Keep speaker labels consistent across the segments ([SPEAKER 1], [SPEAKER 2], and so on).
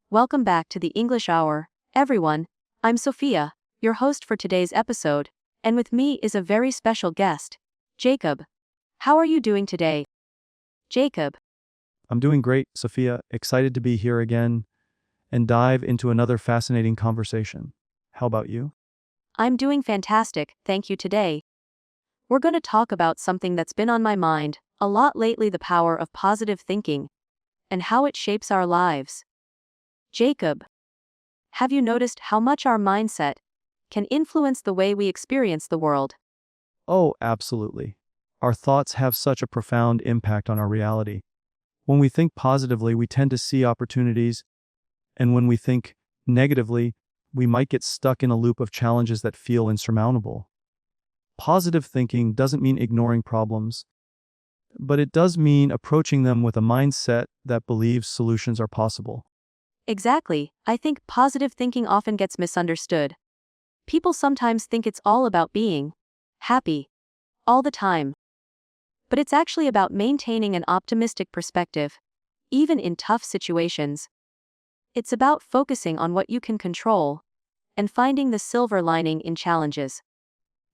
[SPEAKER 1] Welcome back to the English Hour, everyone. I'm Sophia, your host for today's episode, and with me is a very special guest, Jacob. How are you doing today? Jacob.
[SPEAKER 2] I'm doing great, Sophia. Excited to be here again and dive into another fascinating conversation. How about you?
[SPEAKER 1] I'm doing fantastic, thank you today. We're going to talk about something that's been on my mind a lot lately, the power of positive thinking and how it shapes our lives. Jacob, have you noticed how much our mindset can influence the way we experience the world?
[SPEAKER 2] Oh, absolutely. Our thoughts have such a profound impact on our reality. When we think positively, we tend to see opportunities, and when we think negatively, we might get stuck in a loop of challenges that feel insurmountable. Positive thinking doesn't mean ignoring problems, but it does mean approaching them with a mindset that believes solutions are possible.
[SPEAKER 1] Exactly, I think positive thinking often gets misunderstood. People sometimes think it's all about being happy all the time. But it's actually about maintaining an optimistic perspective, even in tough situations. It's about focusing on what you can control and finding the silver lining in challenges.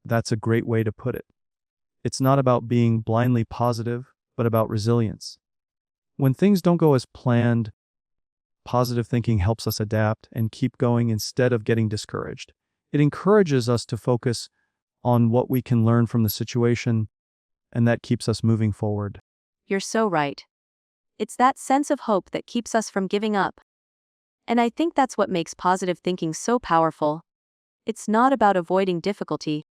[SPEAKER 2] That's a great way to put it. It's not about being blindly positive, but about resilience. When things don't go as planned, positive thinking helps us adapt and keep going instead of getting discouraged. It encourages us to focus on what we can learn from the situation, and that keeps us moving forward.
[SPEAKER 1] You're so right. It's that sense of hope that keeps us from giving up. And I think that's what makes positive thinking so powerful. It's not about avoiding difficulty,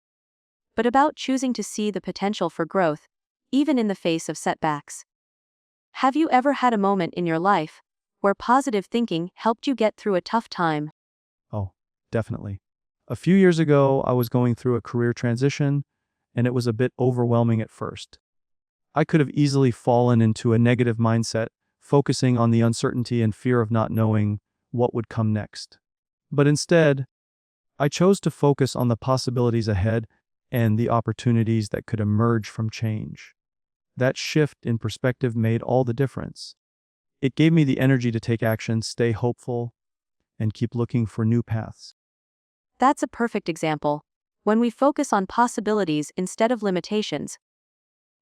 [SPEAKER 1] but about choosing to see the potential for growth, even in the face of setbacks. Have you ever had a moment in your life where positive thinking helped you get through a tough time?
[SPEAKER 2] Oh, definitely. A few years ago, I was going through a career transition, and it was a bit overwhelming at first. I could have easily fallen into a negative mindset, focusing on the uncertainty and fear of not knowing what would come next. But instead, I chose to focus on the possibilities ahead and the opportunities that could emerge from change. That shift in perspective made all the difference. It gave me the energy to take action, stay hopeful, and keep looking for new paths.
[SPEAKER 1] That's a perfect example. When we focus on possibilities instead of limitations,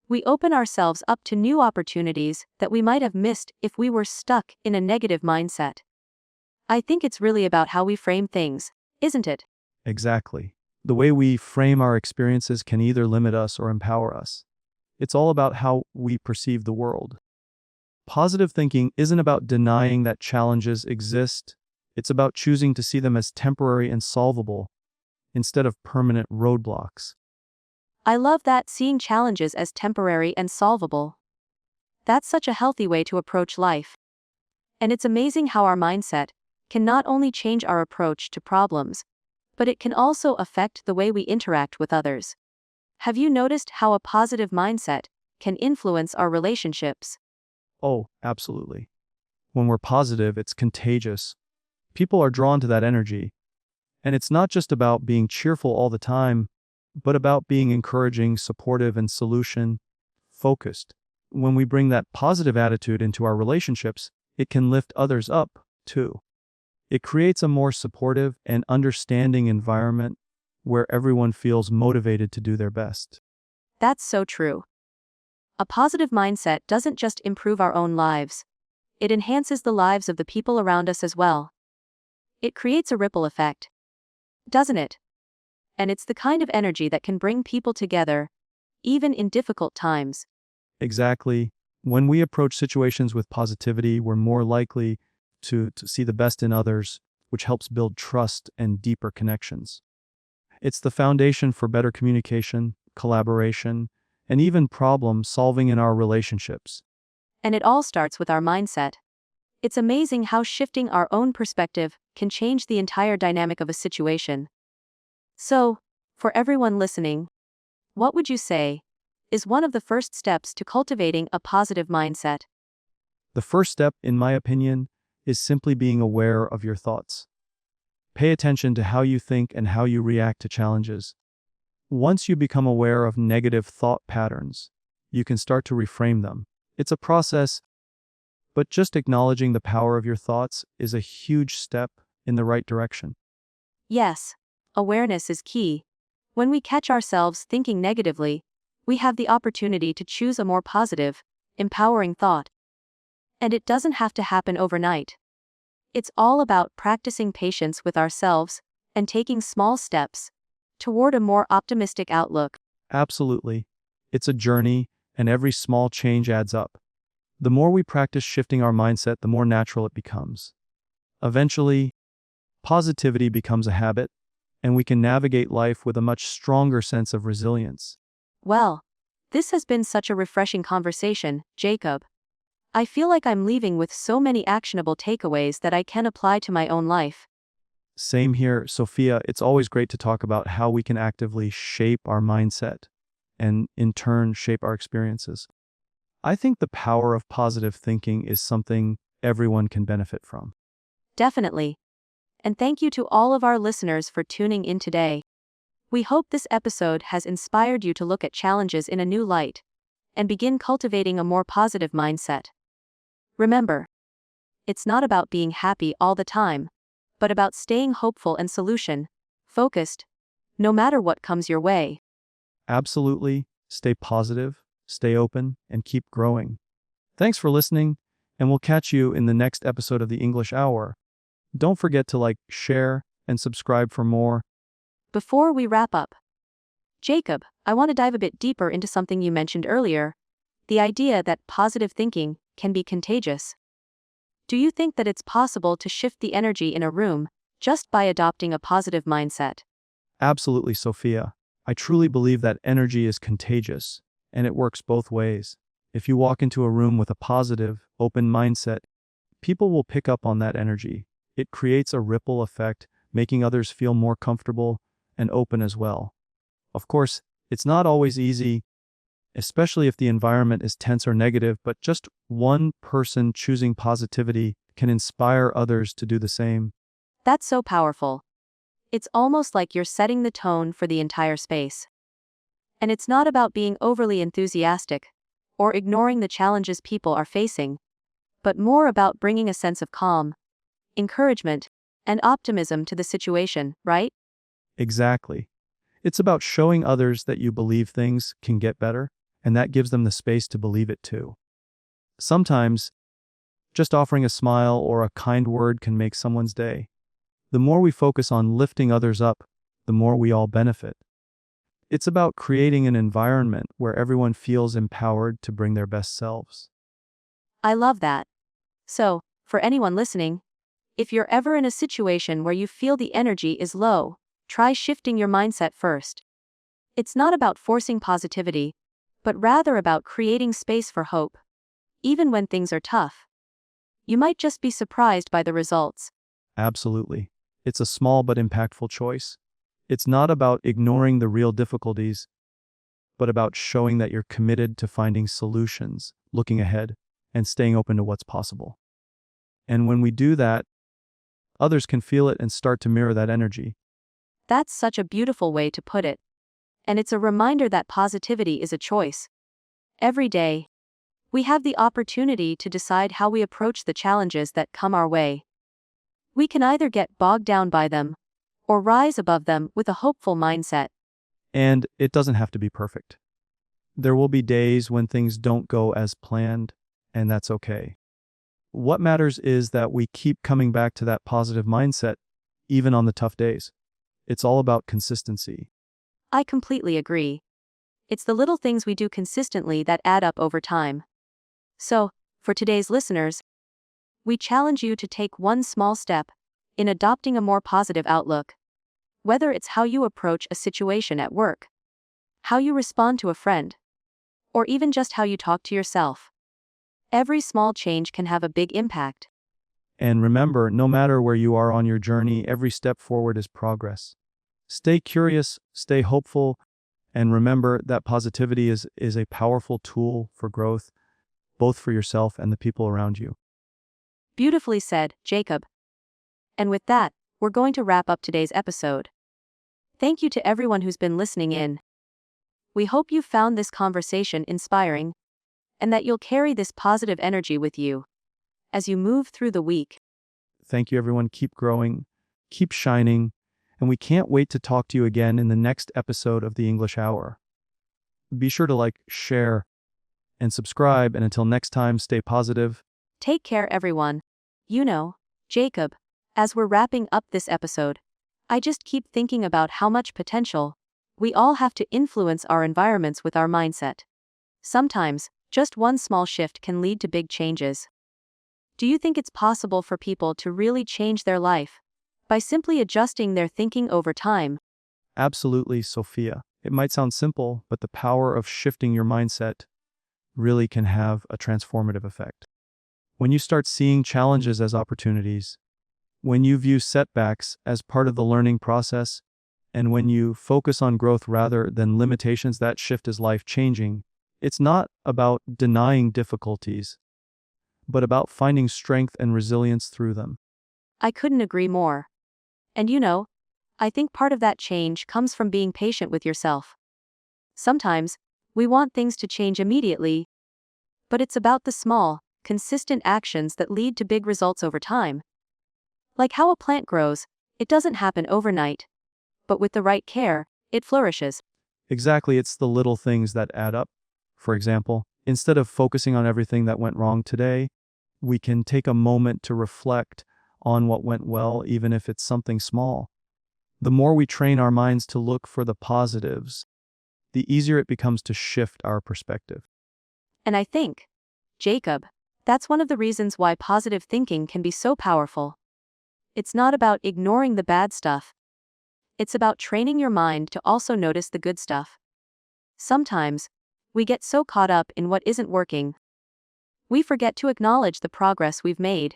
[SPEAKER 1] we open ourselves up to new opportunities that we might have missed if we were stuck in a negative mindset. I think it's really about how we frame things, isn't it?
[SPEAKER 2] Exactly. The way we frame our experiences can either limit us or empower us. It's all about how we perceive the world. Positive thinking isn't about denying that challenges exist. It's about choosing to see them as temporary and solvable instead of permanent roadblocks.
[SPEAKER 1] I love that, seeing challenges as temporary and solvable. That's such a healthy way to approach life. And it's amazing how our mindset can not only change our approach to problems, but it can also affect the way we interact with others. Have you noticed how a positive mindset can influence our relationships?
[SPEAKER 2] Oh, absolutely. When we're positive, it's contagious. People are drawn to that energy. And it's not just about being cheerful all the time, but about being encouraging, supportive, and solution-focused. When we bring that positive attitude into our relationships, it can lift others up, too. It creates a more supportive and understanding environment where everyone feels motivated to do their best.
[SPEAKER 1] That's so true. A positive mindset doesn't just improve our own lives, it enhances the lives of the people around us as well. It creates a ripple effect, doesn't it? And it's the kind of energy that can bring people together, even in difficult times.
[SPEAKER 2] Exactly. When we approach situations with positivity, we're more likely to see the best in others, which helps build trust and deeper connections. It's the foundation for better communication, collaboration, and even problem solving in our relationships.
[SPEAKER 1] And it all starts with our mindset. It's amazing how shifting our own perspective can change the entire dynamic of a situation. So, for everyone listening, what would you say is one of the first steps to cultivating a positive mindset?
[SPEAKER 2] The first step, in my opinion, is simply being aware of your thoughts. Pay attention to how you think and how you react to challenges. Once you become aware of negative thought patterns, you can start to reframe them. It's a process, But just acknowledging the power of your thoughts is a huge step in the right direction.
[SPEAKER 1] Yes, awareness is key. When we catch ourselves thinking negatively, we have the opportunity to choose a more positive, empowering thought. And it doesn't have to happen overnight. It's all about practicing patience with ourselves and taking small steps toward a more optimistic outlook.
[SPEAKER 2] Absolutely. It's a journey, and every small change adds up. The more we practice shifting our mindset, the more natural it becomes. Eventually, positivity becomes a habit, and we can navigate life with a much stronger sense of resilience.
[SPEAKER 1] Well, this has been such a refreshing conversation, Jacob. I feel like I'm leaving with so many actionable takeaways that I can apply to my own life.
[SPEAKER 2] Same here, Sophia. It's always great to talk about how we can actively shape our mindset and, in turn, shape our experiences. I think the power of positive thinking is something everyone can benefit from.
[SPEAKER 1] Definitely. And thank you to all of our listeners for tuning in today. We hope this episode has inspired you to look at challenges in a new light and begin cultivating a more positive mindset. Remember, it's not about being happy all the time, but about staying hopeful and solution-focused, no matter what comes your way.
[SPEAKER 2] Absolutely. Stay positive, stay open, and keep growing. Thanks for listening, and we'll catch you in the next episode of the English Hour. Don't forget to like, share, and subscribe for more.
[SPEAKER 1] Before we wrap up, Jacob, I want to dive a bit deeper into something you mentioned earlier, the idea that positive thinking can be contagious. Do you think that it's possible to shift the energy in a room just by adopting a positive mindset?
[SPEAKER 2] Absolutely, Sophia. I truly believe that energy is contagious, and it works both ways. If you walk into a room with a positive, open mindset, people will pick up on that energy. It creates a ripple effect, making others feel more comfortable and open as well. Of course, it's not always easy, especially if the environment is tense or negative, but just one person choosing positivity can inspire others to do the same.
[SPEAKER 1] That's so powerful. It's almost like you're setting the tone for the entire space. And it's not about being overly enthusiastic or ignoring the challenges people are facing, but more about bringing a sense of calm, encouragement, and optimism to the situation, right?
[SPEAKER 2] Exactly. It's about showing others that you believe things can get better, and that gives them the space to believe it too. Sometimes, just offering a smile or a kind word can make someone's day. The more we focus on lifting others up, the more we all benefit. It's about creating an environment where everyone feels empowered to bring their best selves.
[SPEAKER 1] I love that. So, for anyone listening, if you're ever in a situation where you feel the energy is low, try shifting your mindset first. It's not about forcing positivity, but rather about creating space for hope, even when things are tough. You might just be surprised by the results.
[SPEAKER 2] Absolutely. It's a small but impactful choice. It's not about ignoring the real difficulties, but about showing that you're committed to finding solutions, looking ahead, and staying open to what's possible. And when we do that, others can feel it and start to mirror that energy.
[SPEAKER 1] That's such a beautiful way to put it. And it's a reminder that positivity is a choice. Every day, we have the opportunity to decide how we approach the challenges that come our way. We can either get bogged down by them, or rise above them with a hopeful mindset.
[SPEAKER 2] And it doesn't have to be perfect. There will be days when things don't go as planned, and that's okay. What matters is that we keep coming back to that positive mindset, even on the tough days. It's all about consistency.
[SPEAKER 1] I completely agree. It's the little things we do consistently that add up over time. So, for today's listeners, we challenge you to take one small step in adopting a more positive outlook. Whether it's how you approach a situation at work, how you respond to a friend, or even just how you talk to yourself. Every small change can have a big impact.
[SPEAKER 2] And remember, no matter where you are on your journey, every step forward is progress. Stay curious, stay hopeful, and remember that positivity is a powerful tool for growth, both for yourself and the people around you.
[SPEAKER 1] Beautifully said, Jacob. And with that, we're going to wrap up today's episode. Thank you to everyone who's been listening in. We hope you found this conversation inspiring, and that you'll carry this positive energy with you. as you move through the week.
[SPEAKER 2] Thank you, everyone. Keep growing, keep shining, and we can't wait to talk to you again in the next episode of the English Hour. Be sure to like, share, and subscribe, and until next time, stay positive.
[SPEAKER 1] Take care, everyone. Jacob, as we're wrapping up this episode, I just keep thinking about how much potential we all have to influence our environments with our mindset. Sometimes, just one small shift can lead to big changes. Do you think it's possible for people to really change their life by simply adjusting their thinking over time?
[SPEAKER 2] Absolutely, Sophia. It might sound simple, but the power of shifting your mindset really can have a transformative effect. When you start seeing challenges as opportunities, when you view setbacks as part of the learning process, and when you focus on growth rather than limitations, that shift is life-changing. It's not about denying difficulties, but about finding strength and resilience through them.
[SPEAKER 1] I couldn't agree more. And I think part of that change comes from being patient with yourself. Sometimes, we want things to change immediately, but it's about the small, consistent actions that lead to big results over time. Like how a plant grows, it doesn't happen overnight, but with the right care, it flourishes.
[SPEAKER 2] Exactly, it's the little things that add up. For example, instead of focusing on everything that went wrong today, we can take a moment to reflect on what went well, even if it's something small. The more we train our minds to look for the positives, the easier it becomes to shift our perspective.
[SPEAKER 1] And I think, Jacob, that's one of the reasons why positive thinking can be so powerful. It's not about ignoring the bad stuff. It's about training your mind to also notice the good stuff. Sometimes, we get so caught up in what isn't working, we forget to acknowledge the progress we've made.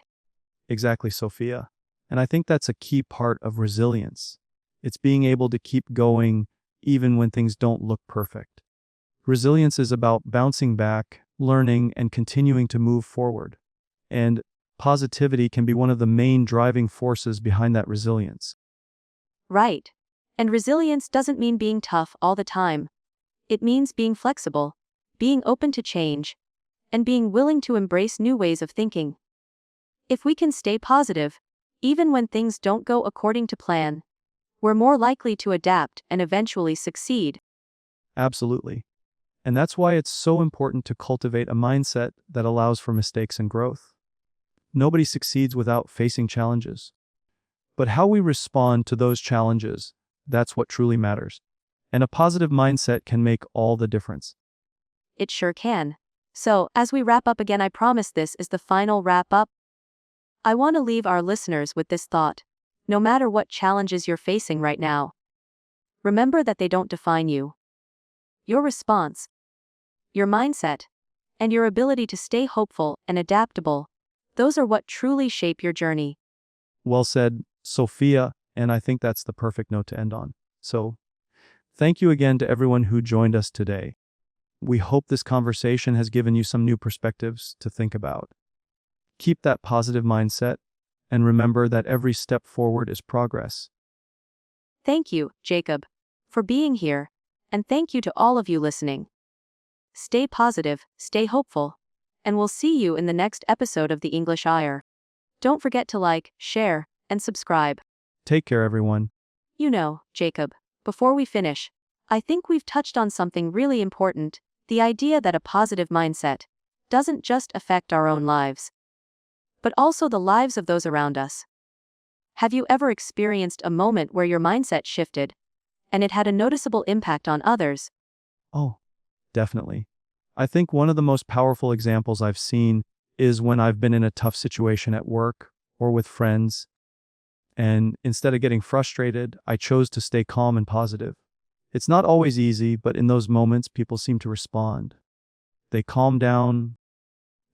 [SPEAKER 2] Exactly, Sophia. And I think that's a key part of resilience. It's being able to keep going even when things don't look perfect. Resilience is about bouncing back, learning, and continuing to move forward. And positivity can be one of the main driving forces behind that resilience.
[SPEAKER 1] Right. And resilience doesn't mean being tough all the time. It means being flexible, being open to change, and being willing to embrace new ways of thinking. If we can stay positive, even when things don't go according to plan, we're more likely to adapt and eventually succeed.
[SPEAKER 2] Absolutely. And that's why it's so important to cultivate a mindset that allows for mistakes and growth. Nobody succeeds without facing challenges. But how we respond to those challenges, that's what truly matters. And a positive mindset can make all the difference.
[SPEAKER 1] It sure can. So, as we wrap up again, I promise this is the final wrap up. I want to leave our listeners with this thought. No matter what challenges you're facing right now, remember that they don't define you. Your response, your mindset, and your ability to stay hopeful and adaptable, those are what truly shape your journey.
[SPEAKER 2] Well said, Sophia, and I think that's the perfect note to end on. So, thank you again to everyone who joined us today. We hope this conversation has given you some new perspectives to think about. Keep that positive mindset, and remember that every step forward is progress.
[SPEAKER 1] Thank you, Jacob, for being here, and thank you to all of you listening. Stay positive, stay hopeful, and we'll see you in the next episode of the English Hour. Don't forget to like, share, and subscribe.
[SPEAKER 2] Take care, everyone.
[SPEAKER 1] Jacob, before we finish, I think we've touched on something really important, the idea that a positive mindset doesn't just affect our own lives, but also the lives of those around us. Have you ever experienced a moment where your mindset shifted, and it had a noticeable impact on others?
[SPEAKER 2] Oh, definitely. I think one of the most powerful examples I've seen is when I've been in a tough situation at work or with friends, and instead of getting frustrated, I chose to stay calm and positive. It's not always easy, but in those moments, people seem to respond. They calm down,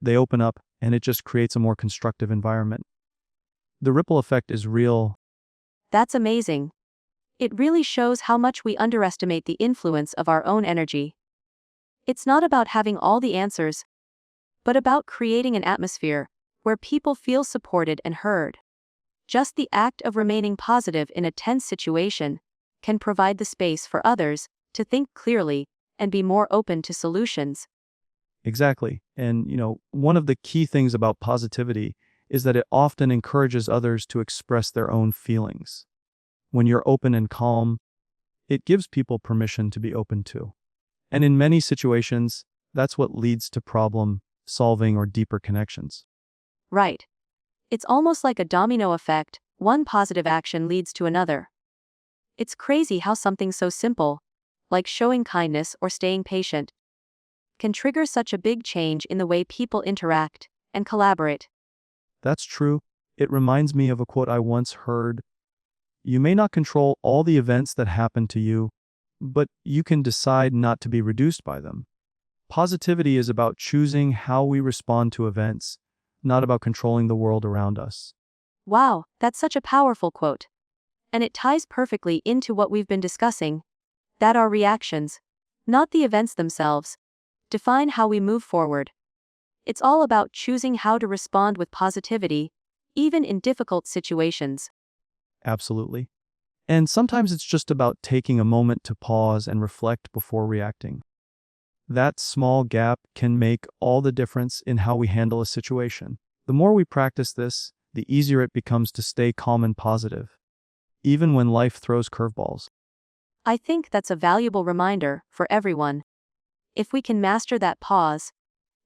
[SPEAKER 2] they open up, and it just creates a more constructive environment. The ripple effect is real.
[SPEAKER 1] That's amazing. It really shows how much we underestimate the influence of our own energy. It's not about having all the answers, but about creating an atmosphere where people feel supported and heard. Just the act of remaining positive in a tense situation can provide the space for others to think clearly and be more open to solutions.
[SPEAKER 2] Exactly. And, one of the key things about positivity is that it often encourages others to express their own feelings. When you're open and calm, it gives people permission to be open too. And in many situations, that's what leads to problem solving or deeper connections.
[SPEAKER 1] Right. It's almost like a domino effect, one positive action leads to another. It's crazy how something so simple, like showing kindness or staying patient, can trigger such a big change in the way people interact and collaborate.
[SPEAKER 2] That's true. It reminds me of a quote I once heard. You may not control all the events that happen to you, but you can decide not to be reduced by them. Positivity is about choosing how we respond to events, not about controlling the world around us.
[SPEAKER 1] Wow, that's such a powerful quote. And it ties perfectly into what we've been discussing, that our reactions, not the events themselves, define how we move forward. It's all about choosing how to respond with positivity, even in difficult situations.
[SPEAKER 2] Absolutely. And sometimes it's just about taking a moment to pause and reflect before reacting. That small gap can make all the difference in how we handle a situation. The more we practice this, the easier it becomes to stay calm and positive, even when life throws curveballs.
[SPEAKER 1] I think that's a valuable reminder for everyone. If we can master that pause,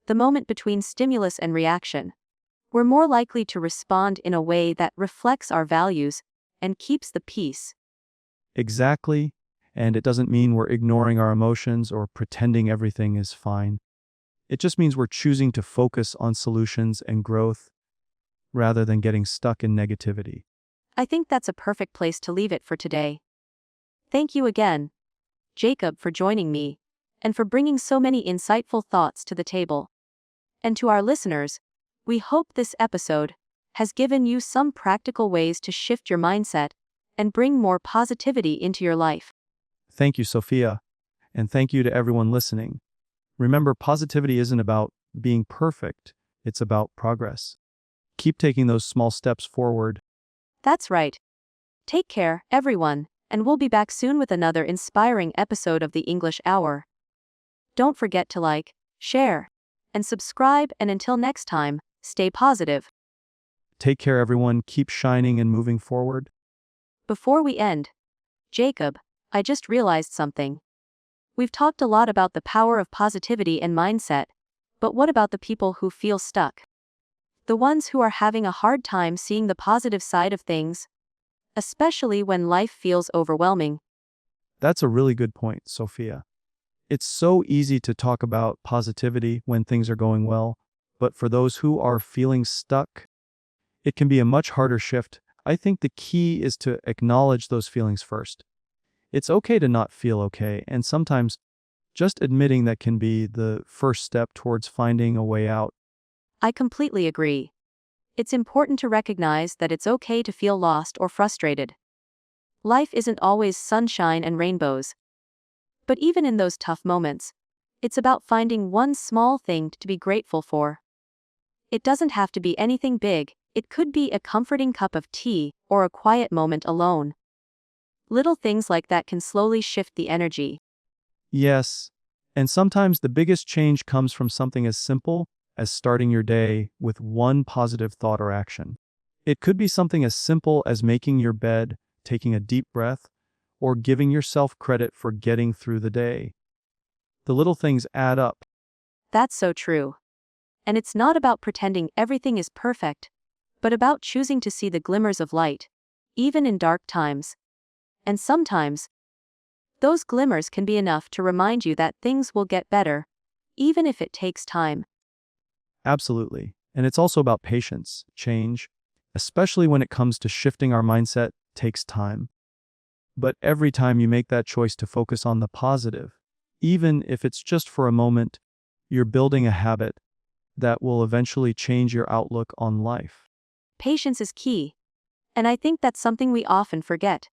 [SPEAKER 1] the moment between stimulus and reaction, we're more likely to respond in a way that reflects our values and keeps the peace.
[SPEAKER 2] Exactly. And it doesn't mean we're ignoring our emotions or pretending everything is fine. It just means we're choosing to focus on solutions and growth rather than getting stuck in negativity.
[SPEAKER 1] I think that's a perfect place to leave it for today. Thank you again, Jacob, for joining me, and for bringing so many insightful thoughts to the table. And to our listeners, we hope this episode has given you some practical ways to shift your mindset and bring more positivity into your life.
[SPEAKER 2] Thank you, Sophia. And thank you to everyone listening. Remember, positivity isn't about being perfect, it's about progress. Keep taking those small steps forward.
[SPEAKER 1] That's right. Take care, everyone, and we'll be back soon with another inspiring episode of the English Hour. Don't forget to like, share, and subscribe, and until next time, stay positive.
[SPEAKER 2] Take care, everyone. Keep shining and moving forward.
[SPEAKER 1] Before we end, Jacob, I just realized something. We've talked a lot about the power of positivity and mindset, but what about the people who feel stuck? The ones who are having a hard time seeing the positive side of things, especially when life feels overwhelming.
[SPEAKER 2] That's a really good point, Sophia. It's so easy to talk about positivity when things are going well, but for those who are feeling stuck, it can be a much harder shift. I think the key is to acknowledge those feelings first. It's okay to not feel okay, and sometimes just admitting that can be the first step towards finding a way out.
[SPEAKER 1] I completely agree. It's important to recognize that it's okay to feel lost or frustrated. Life isn't always sunshine and rainbows. But even in those tough moments, it's about finding one small thing to be grateful for. It doesn't have to be anything big, it could be a comforting cup of tea or a quiet moment alone. Little things like that can slowly shift the energy.
[SPEAKER 2] Yes, and sometimes the biggest change comes from something as simple as starting your day with one positive thought or action. It could be something as simple as making your bed, taking a deep breath, or giving yourself credit for getting through the day. The little things add up.
[SPEAKER 1] That's so true. And it's not about pretending everything is perfect, but about choosing to see the glimmers of light, even in dark times. And sometimes, those glimmers can be enough to remind you that things will get better, even if it takes time.
[SPEAKER 2] Absolutely. And it's also about patience. Change, especially when it comes to shifting our mindset, takes time. But every time you make that choice to focus on the positive, even if it's just for a moment, you're building a habit that will eventually change your outlook on life.
[SPEAKER 1] Patience is key. And I think that's something we often forget.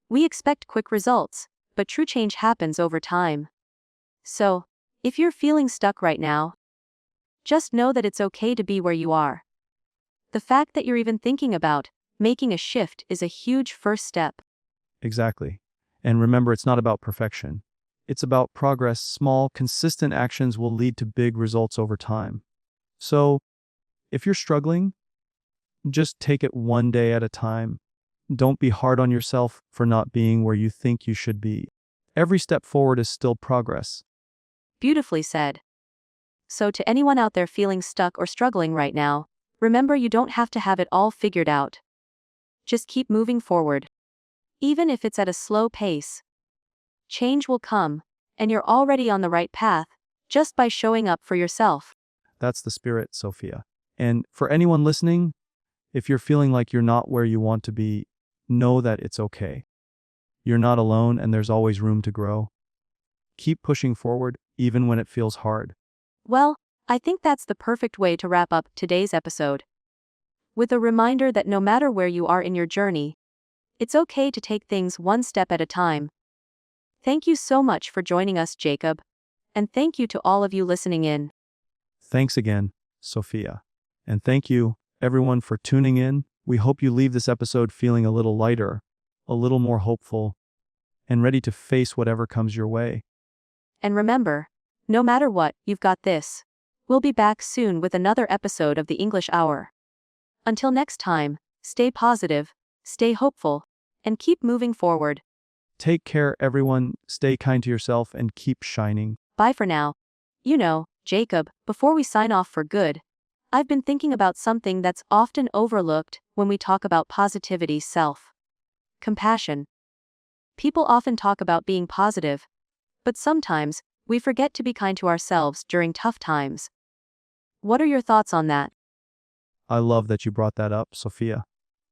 [SPEAKER 1] We expect quick results, but true change happens over time. So, if you're feeling stuck right now, just know that it's okay to be where you are. The fact that you're even thinking about making a shift is a huge first step.
[SPEAKER 2] Exactly. And remember, it's not about perfection. It's about progress. Small, consistent actions will lead to big results over time. So, if you're struggling, just take it one day at a time. Don't be hard on yourself for not being where you think you should be. Every step forward is still progress.
[SPEAKER 1] Beautifully said. So, to anyone out there feeling stuck or struggling right now, remember you don't have to have it all figured out. Just keep moving forward. Even if it's at a slow pace. Change will come, and you're already on the right path, just by showing up for yourself.
[SPEAKER 2] That's the spirit, Sophia. And for anyone listening, if you're feeling like you're not where you want to be, know that it's okay. You're not alone, and there's always room to grow. Keep pushing forward, even when it feels hard.
[SPEAKER 1] Well, I think that's the perfect way to wrap up today's episode. With a reminder that no matter where you are in your journey, it's okay to take things one step at a time. Thank you so much for joining us, Jacob. And thank you to all of you listening in.
[SPEAKER 2] Thanks again, Sophia. And thank you, everyone, for tuning in. We hope you leave this episode feeling a little lighter, a little more hopeful, and ready to face whatever comes your way.
[SPEAKER 1] And remember, no matter what, you've got this. We'll be back soon with another episode of the English Hour. Until next time, stay positive, stay hopeful, and keep moving forward.
[SPEAKER 2] Take care, everyone. Stay kind to yourself and keep shining.
[SPEAKER 1] Bye for now. You know, Jacob, before we sign off for good, I've been thinking about something that's often overlooked when we talk about positivity: self-compassion. People often talk about being positive, but sometimes we forget to be kind to ourselves during tough times. What are your thoughts on that?
[SPEAKER 2] I love that you brought that up, Sophia.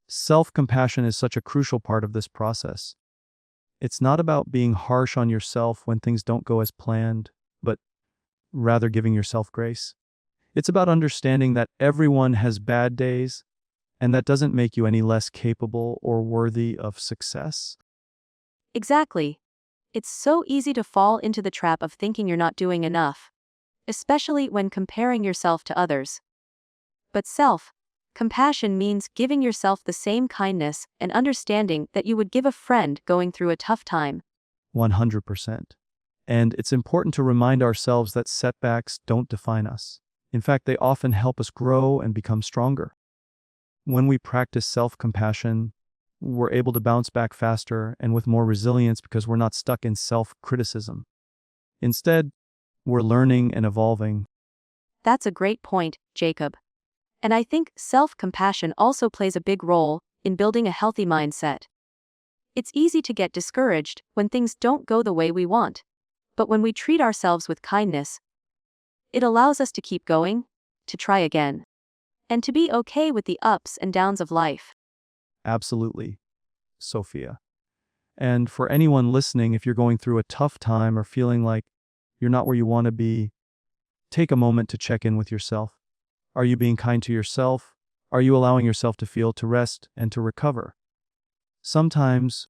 [SPEAKER 2] Self-compassion is such a crucial part of this process. It's not about being harsh on yourself when things don't go as planned, but rather giving yourself grace. It's about understanding that everyone has bad days, and that doesn't make you any less capable or worthy of success.
[SPEAKER 1] Exactly. It's so easy to fall into the trap of thinking you're not doing enough, especially when comparing yourself to others. But self-compassion means giving yourself the same kindness and understanding that you would give a friend going through a tough time.
[SPEAKER 2] 100%. And it's important to remind ourselves that setbacks don't define us. In fact, they often help us grow and become stronger. When we practice self-compassion, we're able to bounce back faster and with more resilience because we're not stuck in self-criticism. Instead, we're learning and evolving.
[SPEAKER 1] That's a great point, Jacob. And I think self-compassion also plays a big role in building a healthy mindset. It's easy to get discouraged when things don't go the way we want. But when we treat ourselves with kindness, it allows us to keep going, to try again, and to be okay with the ups and downs of life.
[SPEAKER 2] Absolutely, Sophia. And for anyone listening, if you're going through a tough time or feeling like you're not where you want to be, take a moment to check in with yourself. Are you being kind to yourself? Are you allowing yourself to feel, to rest, and to recover? Sometimes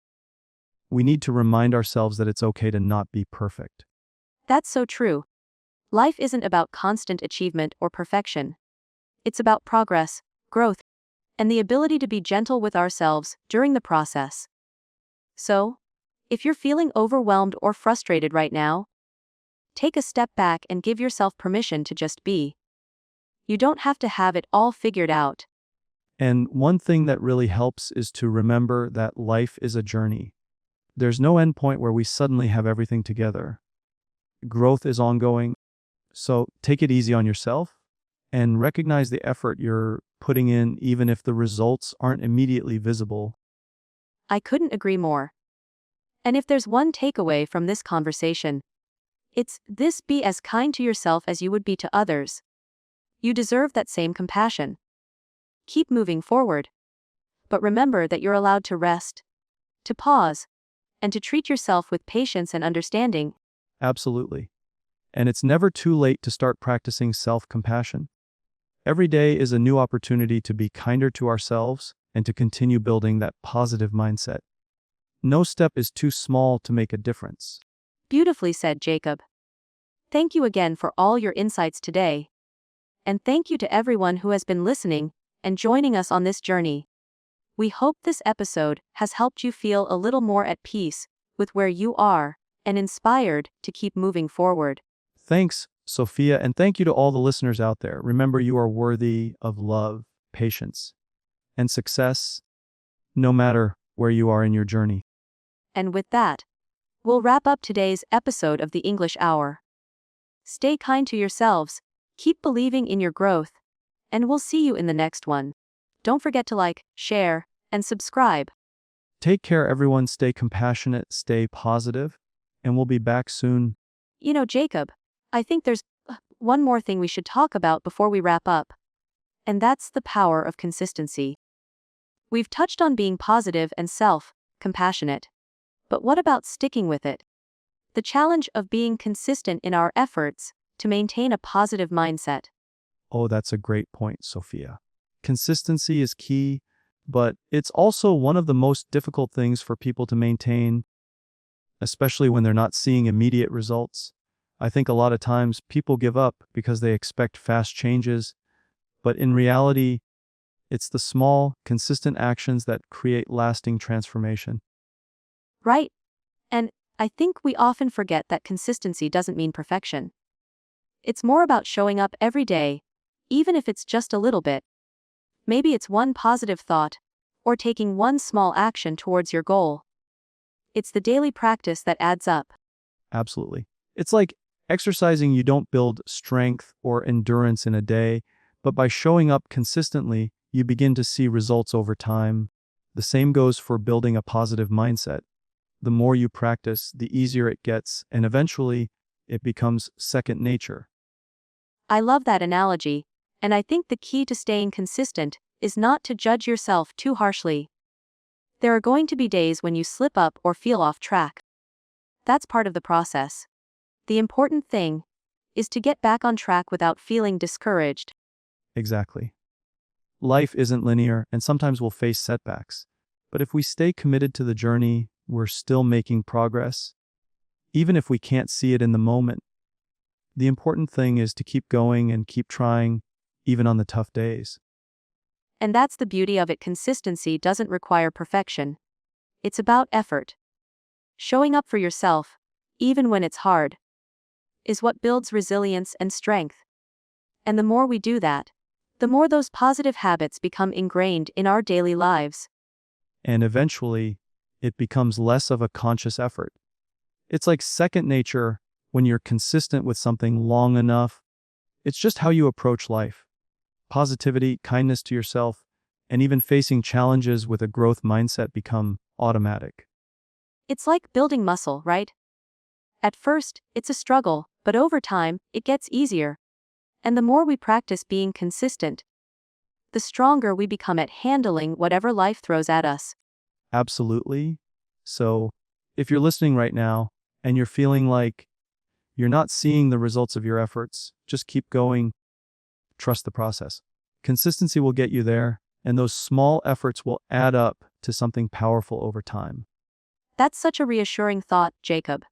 [SPEAKER 2] we need to remind ourselves that it's okay to not be perfect.
[SPEAKER 1] That's so true. Life isn't about constant achievement or perfection. It's about progress, growth, and the ability to be gentle with ourselves during the process. So, if you're feeling overwhelmed or frustrated right now, take a step back and give yourself permission to just be. You don't have to have it all figured out.
[SPEAKER 2] And one thing that really helps is to remember that life is a journey. There's no end point where we suddenly have everything together. Growth is ongoing, so take it easy on yourself and recognize the effort you're putting in even if the results aren't immediately visible.
[SPEAKER 1] I couldn't agree more. And if there's one takeaway from this conversation, it's this: be as kind to yourself as you would be to others. You deserve that same compassion. Keep moving forward. But remember that you're allowed to rest, to pause, and to treat yourself with patience and understanding.
[SPEAKER 2] Absolutely. And it's never too late to start practicing self-compassion. Every day is a new opportunity to be kinder to ourselves and to continue building that positive mindset. No step is too small to make a difference.
[SPEAKER 1] Beautifully said, Jacob. Thank you again for all your insights today. And thank you to everyone who has been listening and joining us on this journey. We hope this episode has helped you feel a little more at peace with where you are and inspired to keep moving forward.
[SPEAKER 2] Thanks, Sophia, and thank you to all the listeners out there. Remember, you are worthy of love, patience, and success, no matter where you are in your journey.
[SPEAKER 1] And with that, we'll wrap up today's episode of the English Hour. Stay kind to yourselves, keep believing in your growth, and we'll see you in the next one. Don't forget to like, share, and subscribe.
[SPEAKER 2] Take care, everyone. Stay compassionate, stay positive, and we'll be back soon.
[SPEAKER 1] You know, Jacob, I think there's one more thing we should talk about before we wrap up. And that's the power of consistency. We've touched on being positive and compassionate. But what about sticking with it? The challenge of being consistent in our efforts to maintain a positive mindset.
[SPEAKER 2] Oh, that's a great point, Sophia. Consistency is key, but it's also one of the most difficult things for people to maintain, especially when they're not seeing immediate results. I think a lot of times people give up because they expect fast changes, but in reality, it's the small, consistent actions that create lasting transformation.
[SPEAKER 1] Right. And I think we often forget that consistency doesn't mean perfection. It's more about showing up every day, even if it's just a little bit. Maybe it's one positive thought, or taking one small action towards your goal. It's the daily practice that adds up.
[SPEAKER 2] Absolutely. It's like exercising. You don't build strength or endurance in a day, but by showing up consistently, you begin to see results over time. The same goes for building a positive mindset. The more you practice, the easier it gets, and eventually, it becomes second nature.
[SPEAKER 1] I love that analogy, and I think the key to staying consistent is not to judge yourself too harshly. There are going to be days when you slip up or feel off track. That's part of the process. The important thing is to get back on track without feeling discouraged.
[SPEAKER 2] Exactly. Life isn't linear, and sometimes we'll face setbacks. But if we stay committed to the journey, we're still making progress, even if we can't see it in the moment. The important thing is to keep going and keep trying, even on the tough days.
[SPEAKER 1] And that's the beauty of it. Consistency doesn't require perfection. It's about effort. Showing up for yourself, even when it's hard, is what builds resilience and strength. And the more we do that, the more those positive habits become ingrained in our daily lives.
[SPEAKER 2] And eventually, it becomes less of a conscious effort. It's like second nature when you're consistent with something long enough. It's just how you approach life. Positivity, kindness to yourself, and even facing challenges with a growth mindset become automatic.
[SPEAKER 1] It's like building muscle, right? At first, it's a struggle, but over time, it gets easier. And the more we practice being consistent, the stronger we become at handling whatever life throws at us.
[SPEAKER 2] Absolutely. So, if you're listening right now and you're feeling like you're not seeing the results of your efforts, just keep going. Trust the process. Consistency will get you there, and those small efforts will add up to something powerful over time.
[SPEAKER 1] That's such a reassuring thought, Jacob.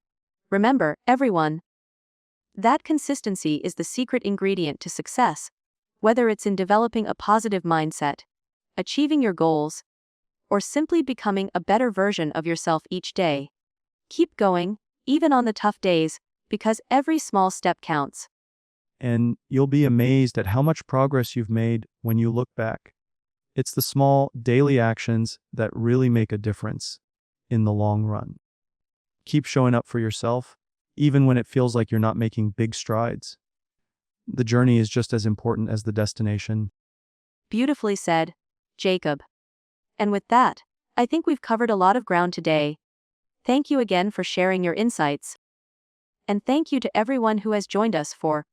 [SPEAKER 1] Remember, everyone, that consistency is the secret ingredient to success, whether it's in developing a positive mindset, achieving your goals, or simply becoming a better version of yourself each day. Keep going, even on the tough days, because every small step counts.
[SPEAKER 2] And you'll be amazed at how much progress you've made when you look back. It's the small, daily actions that really make a difference in the long run. Keep showing up for yourself, even when it feels like you're not making big strides. The journey is just as important as the destination.
[SPEAKER 1] Beautifully said, Jacob. And with that, I think we've covered a lot of ground today. Thank you again for sharing your insights. And thank you to everyone who has joined us for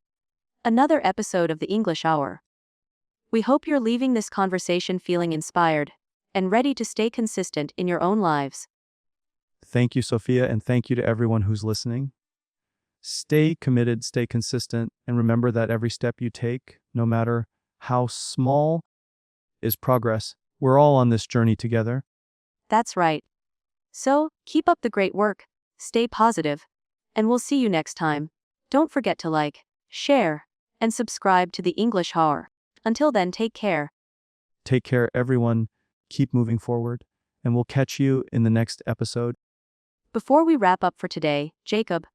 [SPEAKER 1] another episode of the English Hour. We hope you're leaving this conversation feeling inspired and ready to stay consistent in your own lives.
[SPEAKER 2] Thank you, Sophia, and thank you to everyone who's listening. Stay committed, stay consistent, and remember that every step you take, no matter how small, is progress. We're all on this journey together.
[SPEAKER 1] That's right. So, keep up the great work, stay positive, and we'll see you next time. Don't forget to like, share, and subscribe to the English Hour. Until then, take care.
[SPEAKER 2] Take care, everyone. Keep moving forward, and we'll catch you in the next episode.
[SPEAKER 1] Before we wrap up for today, Jacob,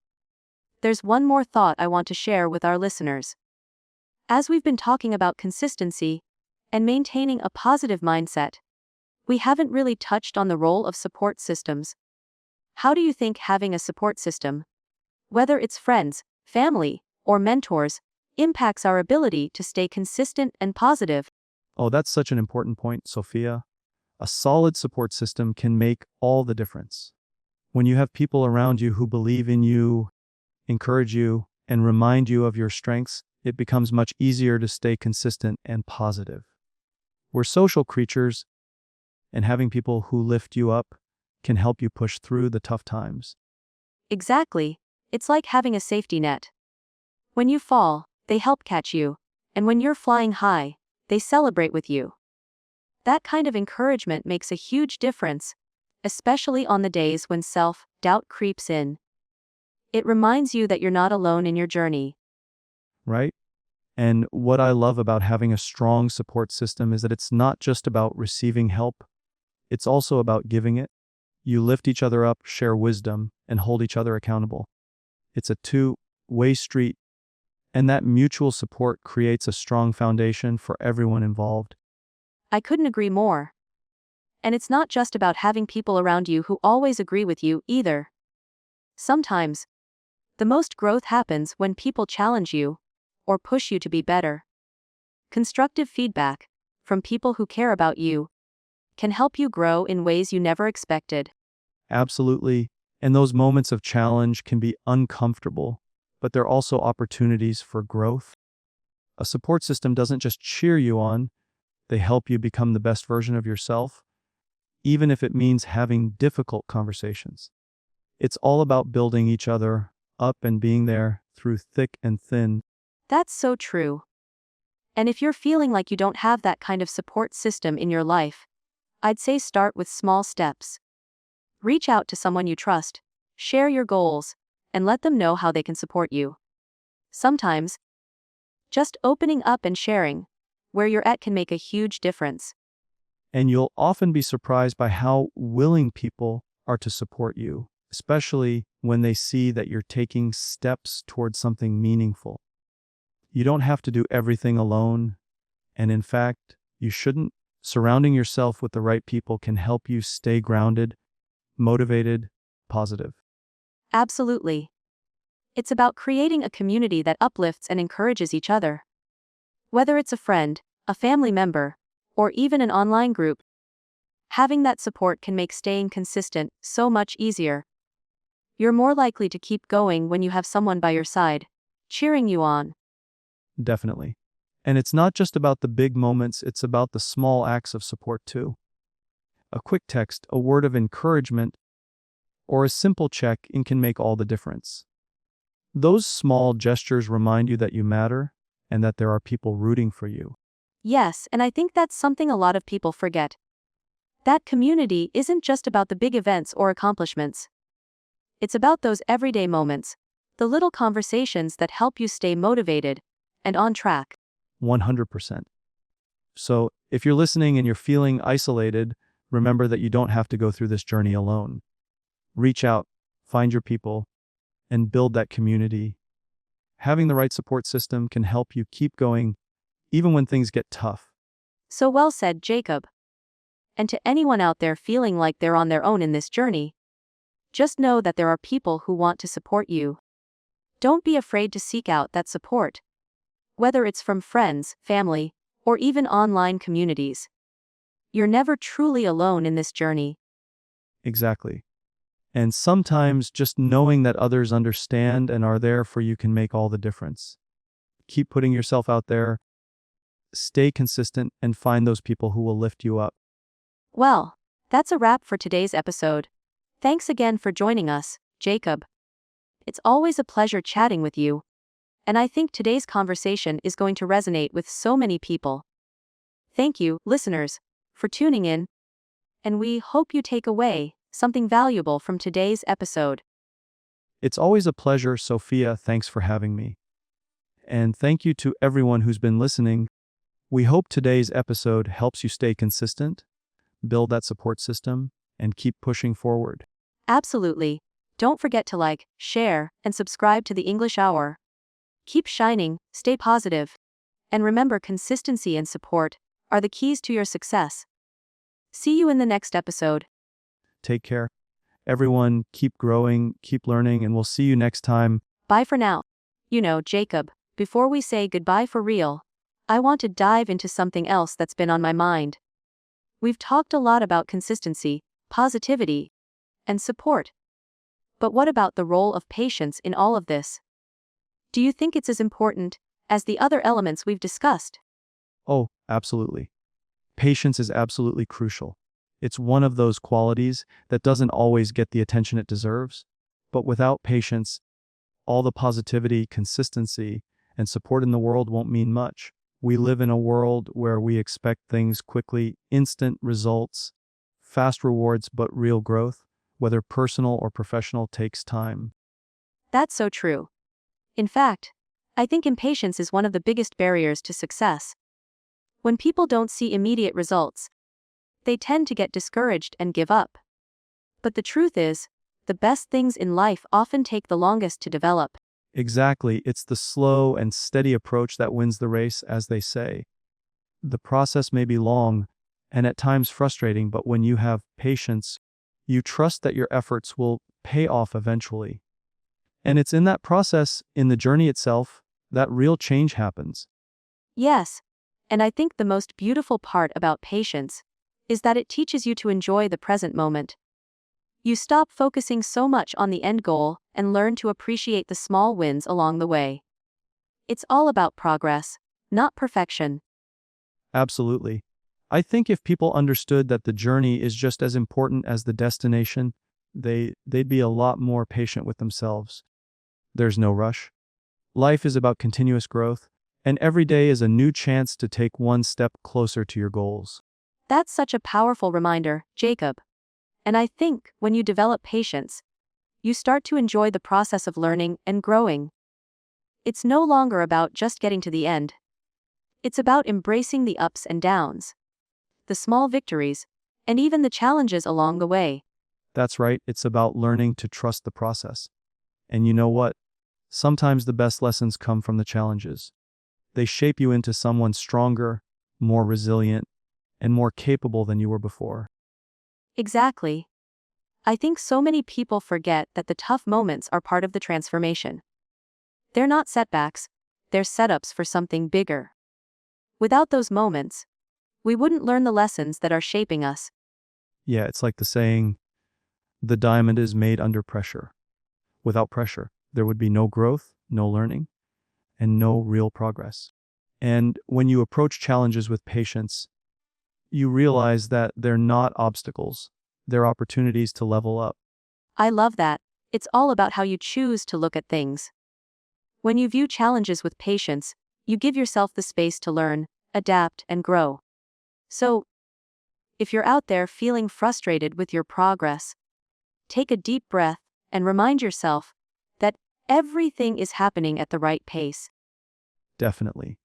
[SPEAKER 1] there's one more thought I want to share with our listeners. As we've been talking about consistency and maintaining a positive mindset, we haven't really touched on the role of support systems. How do you think having a support system, whether it's friends, family, or mentors, impacts our ability to stay consistent and positive?
[SPEAKER 2] Oh, that's such an important point, Sophia. A solid support system can make all the difference. When you have people around you who believe in you, encourage you, and remind you of your strengths, it becomes much easier to stay consistent and positive. We're social creatures, and having people who lift you up can help you push through the tough times.
[SPEAKER 1] Exactly. It's like having a safety net. When you fall, they help catch you, and when you're flying high, they celebrate with you. That kind of encouragement makes a huge difference, especially on the days when self-doubt creeps in. It reminds you that you're not alone in your journey.
[SPEAKER 2] Right? And what I love about having a strong support system is that it's not just about receiving help, it's also about giving it. You lift each other up, share wisdom, and hold each other accountable. It's a two-way street, and that mutual support creates a strong foundation for everyone involved.
[SPEAKER 1] I couldn't agree more. And it's not just about having people around you who always agree with you either. Sometimes, the most growth happens when people challenge you or push you to be better. Constructive feedback from people who care about you can help you grow in ways you never expected.
[SPEAKER 2] Absolutely. And those moments of challenge can be uncomfortable, but they're also opportunities for growth. A support system doesn't just cheer you on, they help you become the best version of yourself, even if it means having difficult conversations. It's all about building each other up and being there through thick and thin.
[SPEAKER 1] That's so true. And if you're feeling like you don't have that kind of support system in your life, I'd say start with small steps. Reach out to someone you trust, share your goals, and let them know how they can support you. Sometimes, just opening up and sharing where you're at can make a huge difference.
[SPEAKER 2] And you'll often be surprised by how willing people are to support you, especially when they see that you're taking steps towards something meaningful. You don't have to do everything alone, and in fact, you shouldn't. Surrounding yourself with the right people can help you stay grounded, motivated, positive.
[SPEAKER 1] Absolutely. It's about creating a community that uplifts and encourages each other. Whether it's a friend, a family member, or even an online group, having that support can make staying consistent so much easier. You're more likely to keep going when you have someone by your side, cheering you on.
[SPEAKER 2] Definitely. And it's not just about the big moments, it's about the small acts of support too. A quick text, a word of encouragement, or a simple check-in can make all the difference. Those small gestures remind you that you matter and that there are people rooting for you.
[SPEAKER 1] Yes, and I think that's something a lot of people forget. That community isn't just about the big events or accomplishments. It's about those everyday moments, the little conversations that help you stay motivated and on track.
[SPEAKER 2] 100%. So, if you're listening and you're feeling isolated, remember that you don't have to go through this journey alone. Reach out, find your people, and build that community. Having the right support system can help you keep going, even when things get tough.
[SPEAKER 1] So well said, Jacob. And to anyone out there feeling like they're on their own in this journey, just know that there are people who want to support you. Don't be afraid to seek out that support, whether it's from friends, family, or even online communities. You're never truly alone in this journey.
[SPEAKER 2] Exactly. And sometimes just knowing that others understand and are there for you can make all the difference. Keep putting yourself out there, stay consistent, and find those people who will lift you up.
[SPEAKER 1] Well, that's a wrap for today's episode. Thanks again for joining us, Jacob. It's always a pleasure chatting with you, and I think today's conversation is going to resonate with so many people. Thank you, listeners, for tuning in, and we hope you take away something valuable from today's episode.
[SPEAKER 2] It's always a pleasure, Sophia. Thanks for having me. And thank you to everyone who's been listening. We hope today's episode helps you stay consistent, build that support system, and keep pushing forward.
[SPEAKER 1] Absolutely. Don't forget to like, share, and subscribe to the English Hour. Keep shining, stay positive, and remember consistency and support are the keys to your success. See you in the next episode.
[SPEAKER 2] Take care. Everyone, keep growing, keep learning, and we'll see you next time.
[SPEAKER 1] Bye for now. Jacob, before we say goodbye for real, I want to dive into something else that's been on my mind. We've talked a lot about consistency, positivity, and support. But what about the role of patience in all of this? Do you think it's as important as the other elements we've discussed?
[SPEAKER 2] Oh, absolutely. Patience is absolutely crucial. It's one of those qualities that doesn't always get the attention it deserves. But without patience, all the positivity, consistency, and support in the world won't mean much. We live in a world where we expect things quickly, instant results, fast rewards, but real growth, whether personal or professional, takes time.
[SPEAKER 1] That's so true. In fact, I think impatience is one of the biggest barriers to success. When people don't see immediate results, they tend to get discouraged and give up. But the truth is, the best things in life often take the longest to develop.
[SPEAKER 2] Exactly, it's the slow and steady approach that wins the race, as they say. The process may be long and at times frustrating, but when you have patience, you trust that your efforts will pay off eventually. And it's in that process, in the journey itself, that real change happens.
[SPEAKER 1] Yes, and I think the most beautiful part about patience is that it teaches you to enjoy the present moment. You stop focusing so much on the end goal and learn to appreciate the small wins along the way. It's all about progress, not perfection.
[SPEAKER 2] Absolutely. I think if people understood that the journey is just as important as the destination, they'd be a lot more patient with themselves. There's no rush. Life is about continuous growth, and every day is a new chance to take one step closer to your goals.
[SPEAKER 1] That's such a powerful reminder, Jacob. And I think when you develop patience, you start to enjoy the process of learning and growing. It's no longer about just getting to the end. It's about embracing the ups and downs, the small victories, and even the challenges along the way.
[SPEAKER 2] That's right, it's about learning to trust the process. And you know what? Sometimes the best lessons come from the challenges. They shape you into someone stronger, more resilient, and more capable than you were before.
[SPEAKER 1] Exactly. I think so many people forget that the tough moments are part of the transformation. They're not setbacks, they're setups for something bigger. Without those moments, we wouldn't learn the lessons that are shaping us.
[SPEAKER 2] Yeah, it's like the saying, the diamond is made under pressure. Without pressure, there would be no growth, no learning, and no real progress. And when you approach challenges with patience, you realize that they're not obstacles, they're opportunities to level up.
[SPEAKER 1] I love that. It's all about how you choose to look at things. When you view challenges with patience, you give yourself the space to learn, adapt, and grow. So, if you're out there feeling frustrated with your progress, take a deep breath and remind yourself that everything is happening at the right pace.
[SPEAKER 2] Definitely.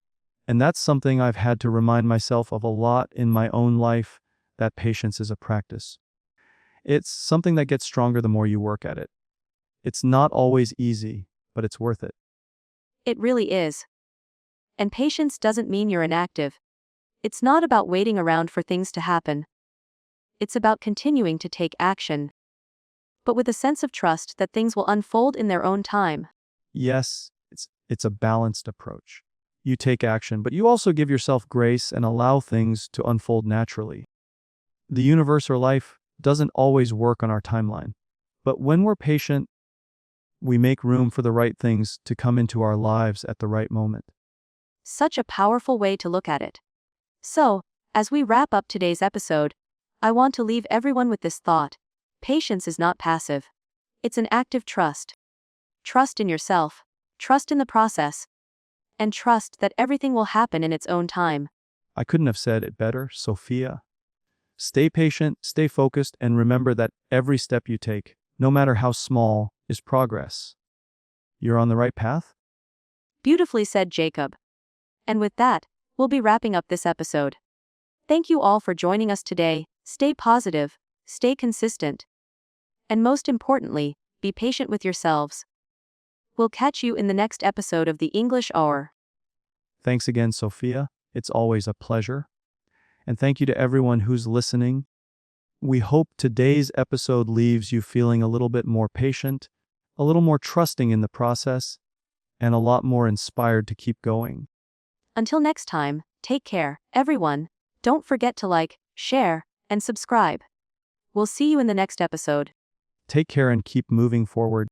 [SPEAKER 2] And that's something I've had to remind myself of a lot in my own life, that patience is a practice. It's something that gets stronger the more you work at it. It's not always easy, but it's worth it.
[SPEAKER 1] It really is. And patience doesn't mean you're inactive. It's not about waiting around for things to happen. It's about continuing to take action, but with a sense of trust that things will unfold in their own time.
[SPEAKER 2] Yes, it's a balanced approach. You take action, but you also give yourself grace and allow things to unfold naturally. The universe or life doesn't always work on our timeline, but when we're patient, we make room for the right things to come into our lives at the right moment.
[SPEAKER 1] Such a powerful way to look at it. So, as we wrap up today's episode, I want to leave everyone with this thought. Patience is not passive. It's an active trust. Trust in yourself, trust in the process, and trust that everything will happen in its own time.
[SPEAKER 2] I couldn't have said it better, Sophia. Stay patient, stay focused, and remember that every step you take, no matter how small, is progress. You're on the right path?
[SPEAKER 1] Beautifully said, Jacob. And with that, we'll be wrapping up this episode. Thank you all for joining us today. Stay positive, stay consistent, and most importantly, be patient with yourselves. We'll catch you in the next episode of the English Hour.
[SPEAKER 2] Thanks again, Sophia. It's always a pleasure. And thank you to everyone who's listening. We hope today's episode leaves you feeling a little bit more patient, a little more trusting in the process, and a lot more inspired to keep going.
[SPEAKER 1] Until next time, take care, everyone. Don't forget to like, share, and subscribe. We'll see you in the next episode.
[SPEAKER 2] Take care and keep moving forward.